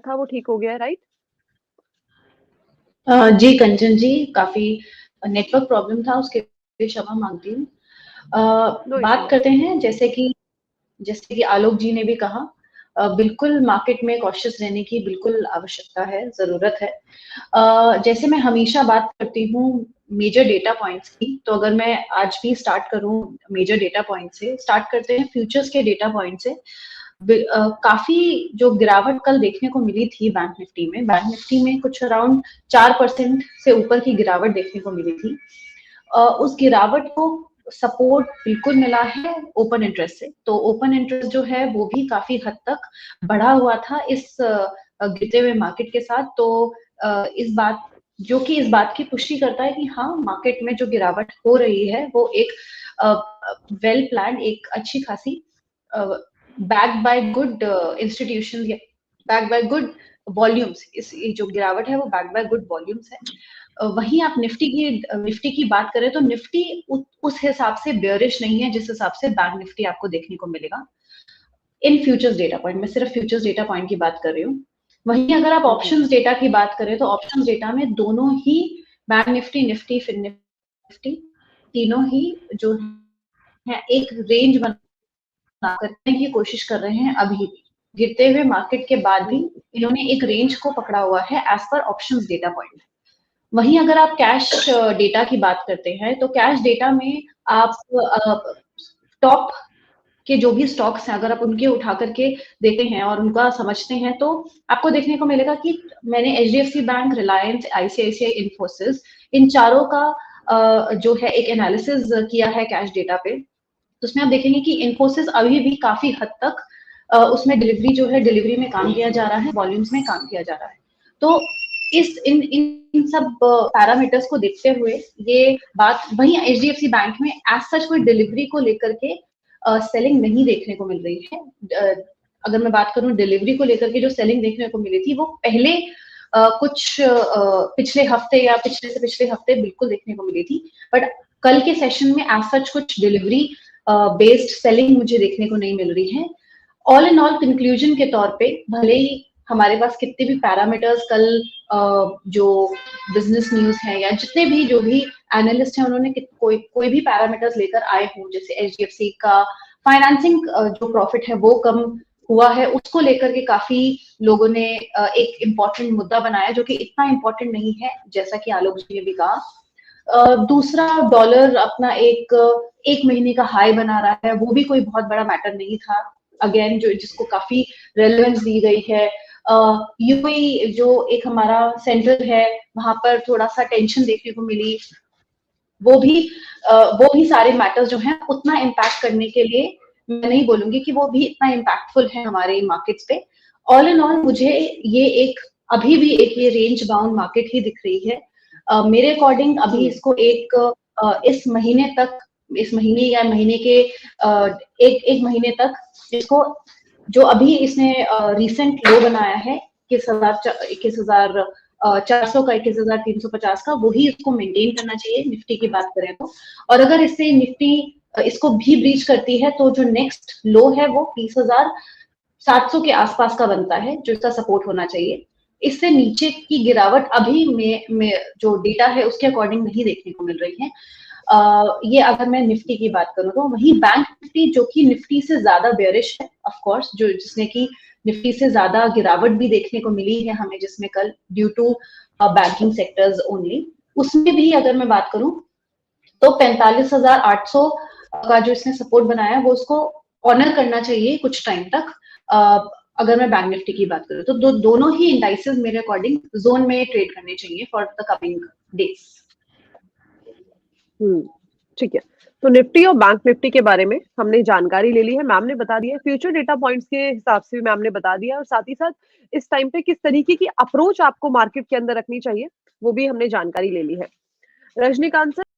था वो ठीक हो गया है, राइट? जी कंचन जी, काफी नेटवर्क प्रॉब्लम था, उसके लिए क्षमा मांगती हूँ। नो बात इश्यूज। करते हैं जैसे कि आलोक जी ने भी कहा, बिल्कुल मार्केट में कॉशियस रहने की बिल्कुल आवश्यकता है, जरूरत है। जैसे मैं हमेशा बात करती हूँ मेजर डेटा पॉइंट्स की, तो अगर मैं आज भी स्टार्ट करूँ मेजर डेटा पॉइंट से, स्टार्ट करते हैं फ्यूचर्स के डेटा पॉइंट से। काफी जो गिरावट कल देखने को मिली थी बैंक निफ्टी में कुछ अराउंड 4% से ऊपर की गिरावट देखने को मिली थी। उस गिरावट को सपोर्ट बिल्कुल मिला है ओपन इंटरेस्ट से। तो ओपन इंटरेस्ट जो है वो भी काफी हद तक बढ़ा हुआ था इस गिरते हुए मार्केट के साथ। तो इस बात की पुष्टि करता है कि हाँ, मार्केट में जो गिरावट हो रही है वो एक वेल प्लान, एक अच्छी खासी backed by good institution, backed by good volumes. इस ये जो गिरावट है वो बैक्ड बाय गुड वॉल्यूम्स है। वहीं आप निफ्टी की बात करें तो निफ्टी उस हिसाब से बेयरिश नहीं है जिस हिसाब से बैंक निफ्टी आपको देखने को मिलेगा इन फ्यूचर्स डेटा पॉइंट। मैं सिर्फ फ्यूचर्स डेटा पॉइंट की बात कर रही हूँ। वहीं अगर आप ऑप्शंस डेटा की बात करें तो ऑप्शंस डेटा में दोनों ही bank Nifty, Nifty, fin Nifty, तीनों ही जो है एक रेंज बना करने की कोशिश कर रहे हैं। अभी भी गिरते हुए मार्केट के बाद भी इन्होंने एक रेंज को पकड़ा हुआ है as per options data point. वहीं अगर आप कैश डेटा की बात करते हैं तो कैश डेटा में आप टॉप के जो भी स्टॉक्स हैं अगर आप उनके उठा करके देखते हैं और उनका समझते हैं तो आपको देखने को मिलेगा कि मैंने HDFC bank, Reliance, ICICI, Infosys, इन चारों का जो है एक एनालिसिस किया है कैश डेटा पे। तो उसमें आप देखेंगे कि इन्फोसिस अभी भी काफी हद तक उसमें डिलीवरी में काम किया जा रहा है, वॉल्यूम्स में काम किया जा रहा है। तो इस इन सब पैरामीटर्स को देखते हुए ये बात, वहीं एचडीएफसी बैंक में एज सच कोई डिलीवरी को लेकर के सेलिंग नहीं देखने को मिल रही है। अगर मैं बात करूं डिलीवरी को लेकर के जो सेलिंग देखने को मिली थी वो पहले कुछ पिछले हफ्ते या पिछले से पिछले हफ्ते बिल्कुल देखने को मिली थी। बट कल के सेशन में एज सच कुछ डिलीवरी बेस्ड सेलिंग मुझे देखने को नहीं मिल रही है। ऑल इन ऑल कंक्लूजन के तौर पे भले ही हमारे पास कितने भी पैरामीटर्स कल जो बिजनेस न्यूज है या जितने भी जो भी एनालिस्ट हैं उन्होंने कोई भी पैरामीटर्स लेकर आए हों, जैसे एचडीएफसी का फाइनेंसिंग जो प्रॉफिट है वो कम हुआ है, उसको लेकर के काफी लोगों ने एक इम्पोर्टेंट मुद्दा बनाया जो कि इतना इम्पोर्टेंट नहीं है जैसा कि आलोक जी ने भी कहा। दूसरा, डॉलर अपना एक महीने का हाई बना रहा है, वो भी कोई बहुत बड़ा मैटर नहीं था। अगेन जो जिसको काफी रेलेवेंस दी गई है। यूएई जो एक हमारा सेंटर है वहां पर थोड़ा सा टेंशन देखने को मिली। वो भी सारे मैटर्स जो हैं उतना इम्पैक्ट करने के लिए मैं नहीं बोलूंगी कि वो भी इतना इम्पैक्टफुल है हमारे मार्केट्स पे। ऑल इन ऑल मुझे अभी भी एक ये रेंज बाउंड मार्केट ही दिख रही है। मेरे अकॉर्डिंग अभी इसको इस महीने या महीने के एक महीने तक इसको, जो अभी इसने रिसेंट लो बनाया है 21,400 का, 21,350 का, वही इसको मेंटेन करना चाहिए निफ्टी की बात करें तो। और अगर इससे निफ्टी इसको भी ब्रीच करती है तो जो नेक्स्ट लो है वो 20,700 के आसपास का बनता है, जो इसका सपोर्ट होना चाहिए। इससे नीचे की गिरावट अभी में जो डेटा है उसके अकॉर्डिंग नहीं देखने को मिल रही है। ये अगर मैं निफ्टी की बात करूं तो वहीं बैंक निफ्टी जो कि निफ्टी से ज्यादा बेयरिश है, ऑफ कोर्स, जिसने की निफ्टी से ज्यादा गिरावट भी देखने को मिली है हमें, जिसमें कल due to banking sectors only. उसमें भी अगर मैं बात करूं तो 45,800 का जो इसने सपोर्ट बनाया वो उसको ऑनर करना चाहिए कुछ टाइम तक। अगर मैं बैंक निफ्टी की बात करूं तो दोनों ही इंडाइसेस मेरे अकॉर्डिंग जोन में ट्रेड करने चाहिए फॉर द कमिंग डेज। ठीक है, तो निफ्टी और बैंक निफ्टी के बारे में हमने जानकारी ले ली है, मैम ने बता दिया है। फ्यूचर डेटा पॉइंट्स के हिसाब से भी मैम ने बता दिया, और साथ ही साथ इस टाइम पे किस तरीके की अप्रोच आपको मार्केट के अंदर रखनी चाहिए वो भी हमने जानकारी ले ली है। रजनीकांत सर,